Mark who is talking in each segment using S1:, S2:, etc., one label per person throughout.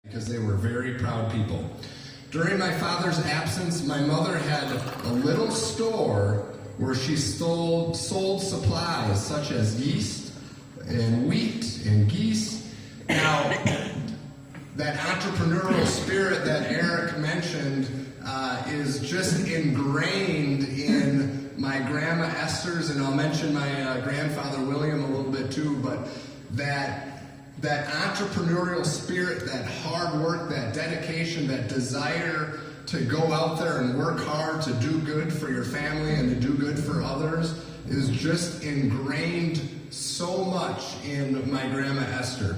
S1: because they were very proud people. During my father's absence, my mother had a little store where she sold supplies such as yeast and wheat and geese. Now, that entrepreneurial spirit that Eric mentioned is just ingrained in my grandma Esther's, and I'll mention my grandfather William a little bit too, but that entrepreneurial spirit, that hard work, that dedication, that desire to go out there and work hard to do good for your family and to do good for others is just ingrained so much in my grandma Esther.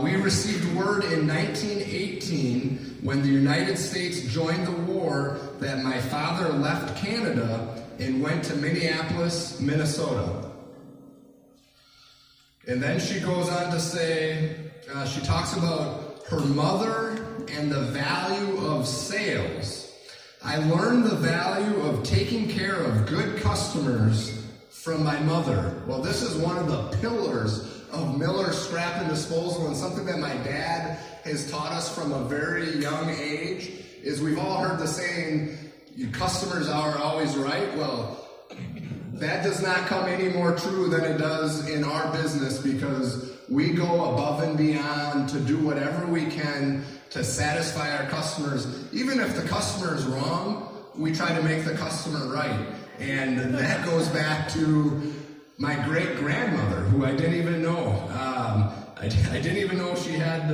S1: We received word in 1918 when the United States joined the war that my father left Canada and went to Minneapolis, Minnesota. And then she goes on to say, she talks about her mother and the value of sales. I learned the value of taking care of good customers from my mother. Well, this is one of the pillars of Miller Scrap and Disposal, and something that my dad has taught us from a very young age is we've all heard the saying, your customers are always right. Well, that does not come any more true than it does in our business, because we go above and beyond to do whatever we can to satisfy our customers. Even if the customer is wrong, we try to make the customer right. And that goes back to my great-grandmother, who I didn't even know. I didn't even know she had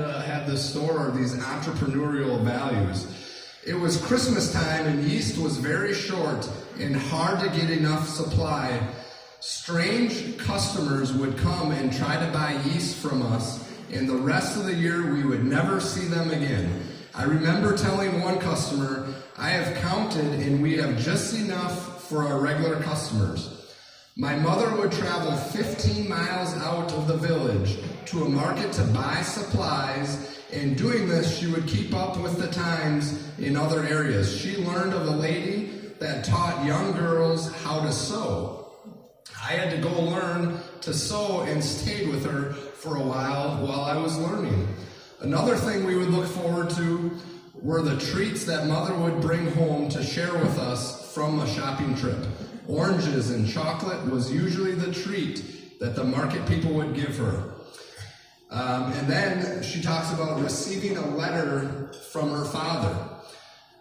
S1: this store or these entrepreneurial values. It was Christmas time and yeast was very short and hard to get enough supply. Strange customers would come and try to buy yeast from us, and the rest of the year we would never see them again. I remember telling one customer, I have counted and we have just enough for our regular customers. My mother would travel 15 miles out of the village to a market to buy supplies. In doing this, she would keep up with the times in other areas. She learned of a lady that taught young girls how to sew. I had to go learn to sew and stayed with her for a while I was learning. Another thing we would look forward to were the treats that Mother would bring home to share with us from a shopping trip. Oranges and chocolate was usually the treat that the market people would give her. And then she talks about receiving a letter from her father.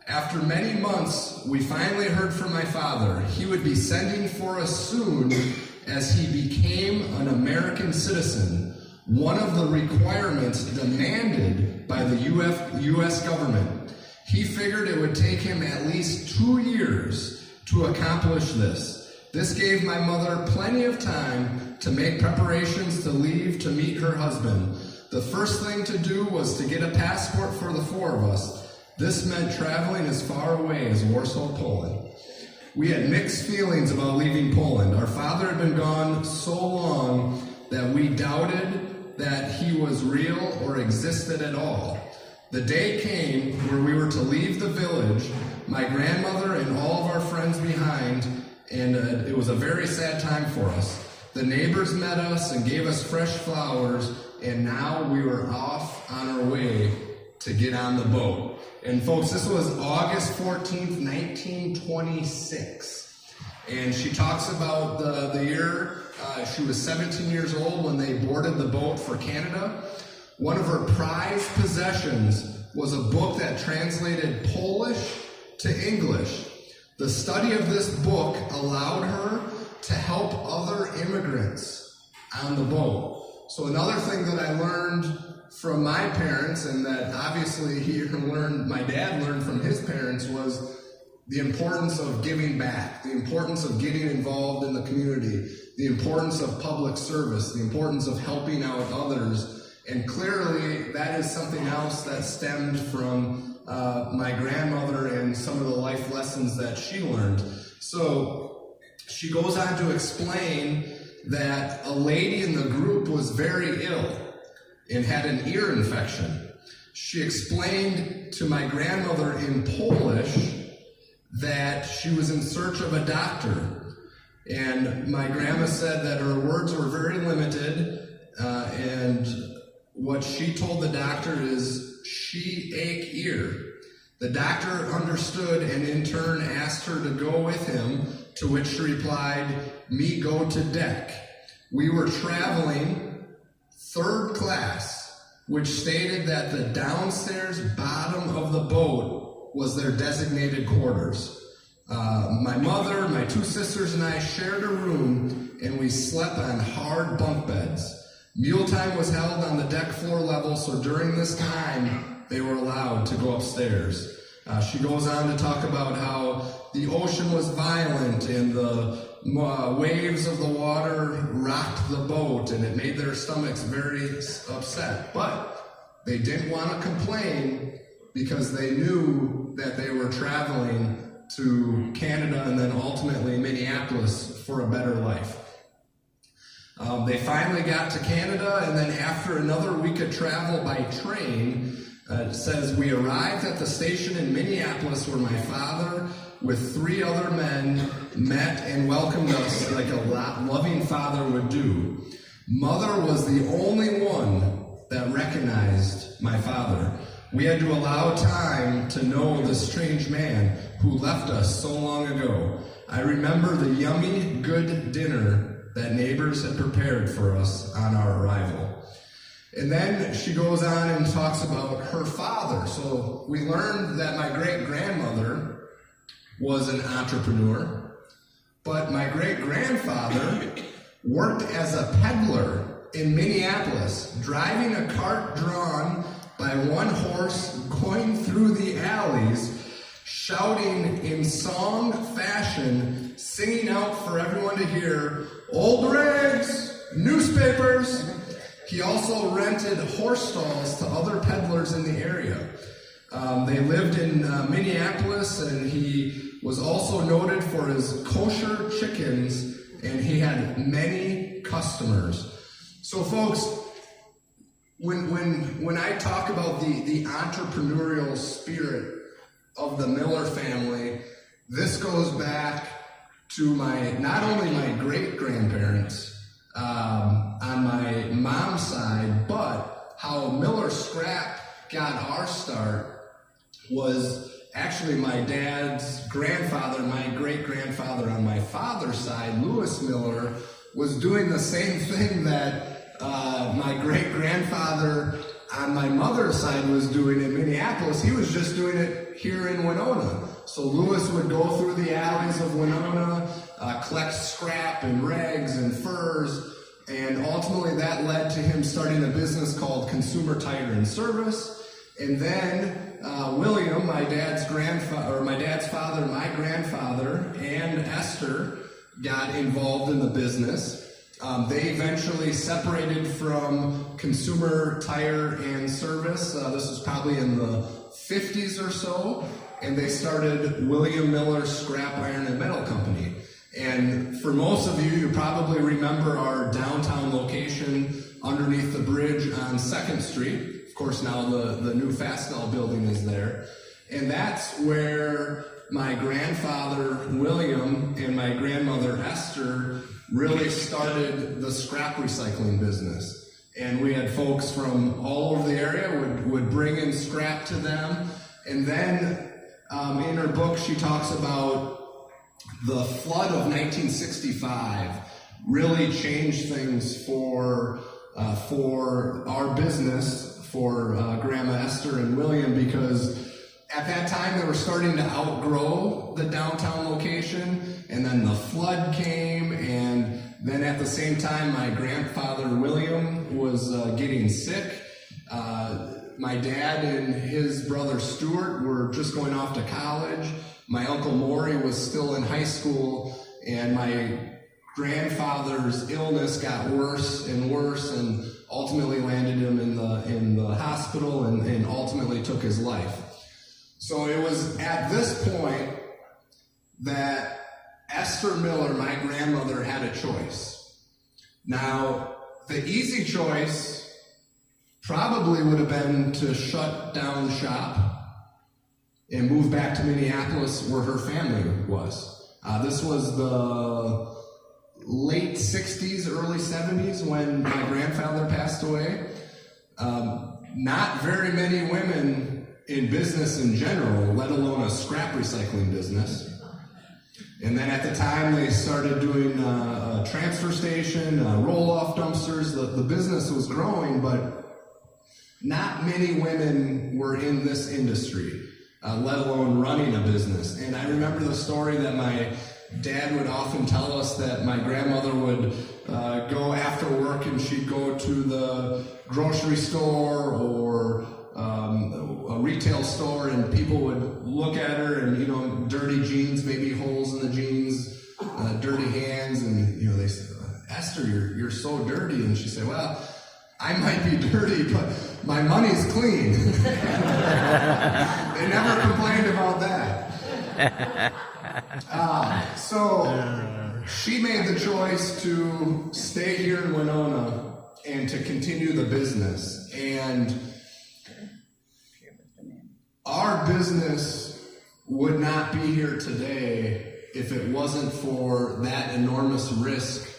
S1: After many months, we finally heard from my father. He would be sending for us soon as he became an American citizen, one of the requirements demanded by the U.S. government. He figured it would take him at least 2 years to accomplish this. This gave my mother plenty of time to make preparations to leave to meet her husband. The first thing to do was to get a passport for the four of us. This meant traveling as far away as Warsaw, Poland. We had mixed feelings about leaving Poland. Our father had been gone so long that we doubted that he was real or existed at all. The day came where we were to leave the village, my grandmother and all of our friends behind, and it was a very sad time for us. The neighbors met us and gave us fresh flowers, and now we were off on our way to get on the boat. And folks, this was August 14th, 1926. And she talks about the year she was 17 years old when they boarded the boat for Canada. One of her prized possessions was a book that translated Polish to English. The study of this book allowed her to help other immigrants on the boat. So another thing that I learned from my parents, and that obviously my dad learned from his parents, was the importance of giving back, the importance of getting involved in the community, the importance of public service, the importance of helping out others. And clearly that is something else that stemmed from my grandmother and some of the life lessons that she learned. So she goes on to explain that a lady in the group was very ill and had an ear infection. She explained to my grandmother in Polish that she was in search of a doctor. And my grandma said that her words were very limited, and what she told the doctor is ache ear. The doctor understood and in turn asked her to go with him, to which she replied, "Me go to deck." We were traveling third class, which stated that the downstairs bottom of the boat was their designated quarters. My mother, my two sisters, and I shared a room, and we slept on hard bunk beds. Mealtime was held on the deck floor level, so during this time, they were allowed to go upstairs. She goes on to talk about how the ocean was violent and the waves of the water rocked the boat, and it made their stomachs very upset. But they didn't want to complain because they knew that they were traveling to Canada and then ultimately Minneapolis for a better life. They finally got to Canada, and then after another week of travel by train, it says, we arrived at the station in Minneapolis where my father with 3 other men met and welcomed us like a loving father would do. Mother was the only one that recognized my father. We had to allow time to know the strange man who left us so long ago. I remember the yummy, good dinner that neighbors had prepared for us on our arrival. And then she goes on and talks about her father. So we learned that my great-grandmother was an entrepreneur, but my great-grandfather worked as a peddler in Minneapolis, driving a cart drawn by one horse, going through the alleys, shouting in song fashion, singing out for everyone to hear, "Old rags, newspapers." He also rented horse stalls to other peddlers in the area. They lived in Minneapolis, and he was also noted for his kosher chickens, and he had many customers. So folks, when I talk about the entrepreneurial spirit of the Miller family, this goes back to not only my great-grandparents, on my mom's side, but how Miller Scrap got our start was actually my dad's grandfather, my great-grandfather on my father's side, Lewis Miller, was doing the same thing that my great-grandfather on my mother's side was doing in Minneapolis. He was just doing it here in Winona. So Lewis would go through the alleys of Winona, collect scrap and rags and furs, and ultimately that led to him starting a business called Consumer Tire and Service. And then William, my dad's father, my grandfather, and Esther got involved in the business. They eventually separated from Consumer Tire and Service. This was probably in the 50s or so, and they started William Miller Scrap Iron and Metal Company. And for most of you, you probably remember our downtown location underneath the bridge on 2nd Street. Of course, now the new Fastenal building is there. And that's where my grandfather, William, and my grandmother, Esther, really started the scrap recycling business. And we had folks from all over the area would bring in scrap to them. And then in her book, she talks about the flood of 1965 really changed things for our business, for Grandma Esther and William, because at that time they were starting to outgrow the downtown location, and then the flood came, and then at the same time my grandfather William was getting sick. My dad and his brother Stuart were just going off to college. My Uncle Maury was still in high school, and my grandfather's illness got worse and worse, and ultimately landed him in the hospital, and ultimately took his life. So it was at this point that Esther Miller, my grandmother, had a choice. Now, the easy choice probably would have been to shut down shop and move back to Minneapolis where her family was. This was the late 60s, early 70s when my grandfather passed away. Not very many women in business in general, let alone a scrap recycling business. And then at the time they started doing a transfer station, roll-off dumpsters. The business was growing, but not many women were in this industry, let alone running a business. And I remember the story that my dad would often tell us, that my grandmother would go after work and she'd go to the grocery store or a retail store, and people would look at her and, you know, dirty jeans, maybe holes in the jeans, dirty hands, and, you know, they said, Esther, you're so dirty. And she'd say, well, I might be dirty, but my money's clean. They never complained about that. So she made the choice to stay here in Winona and to continue the business. And our business would not be here today if it wasn't for that enormous risk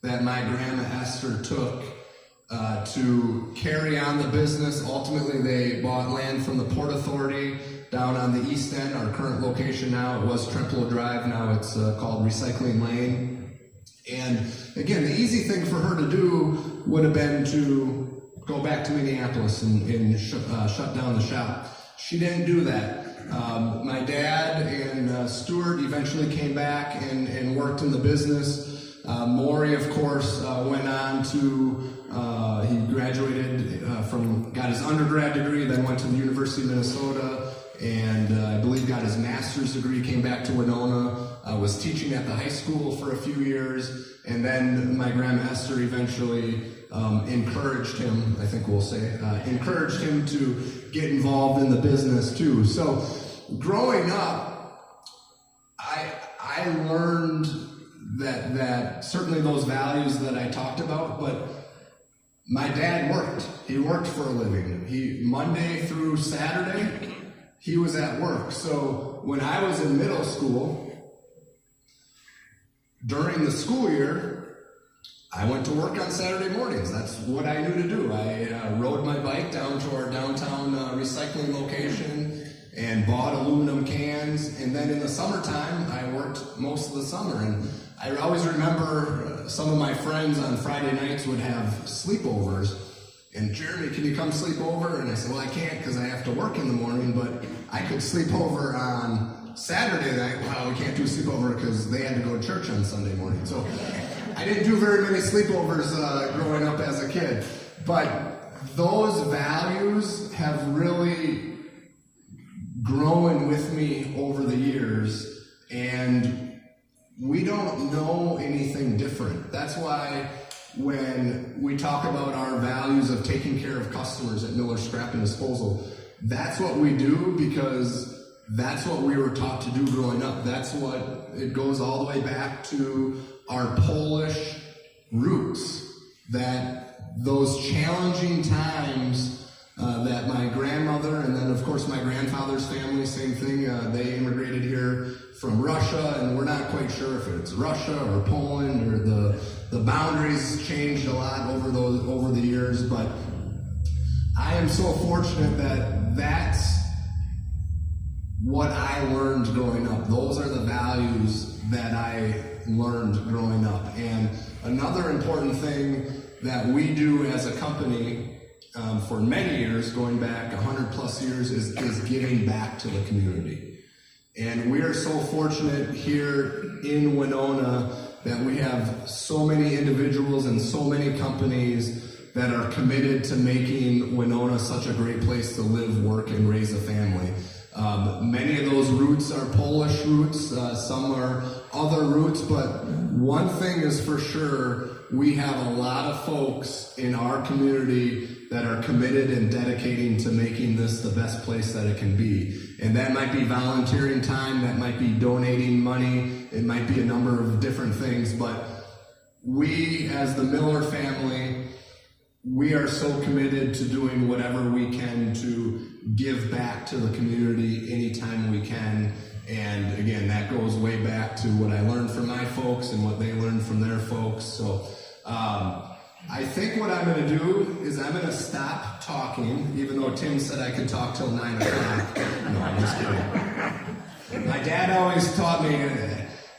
S1: that my grandma Esther took to carry on the business. Ultimately, they bought land from the Port Authority down on the east end. Our current location now, it was Trempealeau Drive, now it's called Recycling Lane. And again, the easy thing for her to do would have been to go back to Minneapolis and shut down the shop. She didn't do that. My dad and Stuart eventually came back and worked in the business. Maury, of course, went on to, he graduated got his undergrad degree, then went to the University of Minnesota, and I believe got his master's degree, came back to Winona, was teaching at the high school for a few years, and then my grandma Esther eventually encouraged him, I think we'll say, encouraged him to get involved in the business too. So growing up, I learned that certainly those values that I talked about, but my dad worked. He worked for a living. Monday through Saturday, he was at work. So when I was in middle school, during the school year, I went to work on Saturday mornings. That's what I knew to do. I rode my bike down to our downtown recycling location and bought aluminum cans. And then in the summertime, I worked most of the summer. And I always remember some of my friends on Friday nights would have sleepovers. And Jeremy, can you come sleep over? And I said, well, I can't because I have to work in the morning, but I could sleep over on Saturday night. Well, we can't do sleepover because they had to go to church on Sunday morning. So I didn't do very many sleepovers growing up as a kid. But those values have really grown with me over the years, and we don't know anything different. That's why when we talk about our values of taking care of customers at Miller Scrap and Disposal, that's what we do because that's what we were taught to do growing up. That's what, it goes all the way back to our Polish roots, that those challenging times that my grandmother and then of course my grandfather's family, same thing, they immigrated here from Russia, and we're not quite sure if it's Russia or Poland, or the boundaries changed a lot over the years, but I am so fortunate that that's what I learned growing up. Those are the values that I learned growing up. And another important thing that we do as a company for many years, going back 100 plus years, is giving back to the community. And we are so fortunate here in Winona that we have so many individuals and so many companies that are committed to making Winona such a great place to live, work, and raise a family. Many of those roots are Polish roots, some are other roots, but one thing is for sure, we have a lot of folks in our community that are committed and dedicating to making this the best place that it can be. And that might be volunteering time, that might be donating money, it might be a number of different things, but we as the Miller family, we are so committed to doing whatever we can to give back to the community anytime we can. And again, that goes way back to what I learned from my folks and what they learned from their folks. So I think what I'm going to do is I'm going to stop talking, even though Tim said I could talk till 9 o'clock. No, I'm just kidding. My dad always taught me,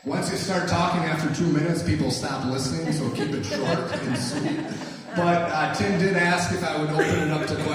S1: once you start talking after 2 minutes, people stop listening, so keep it short and sweet. But Tim did ask if I would open it up to questions.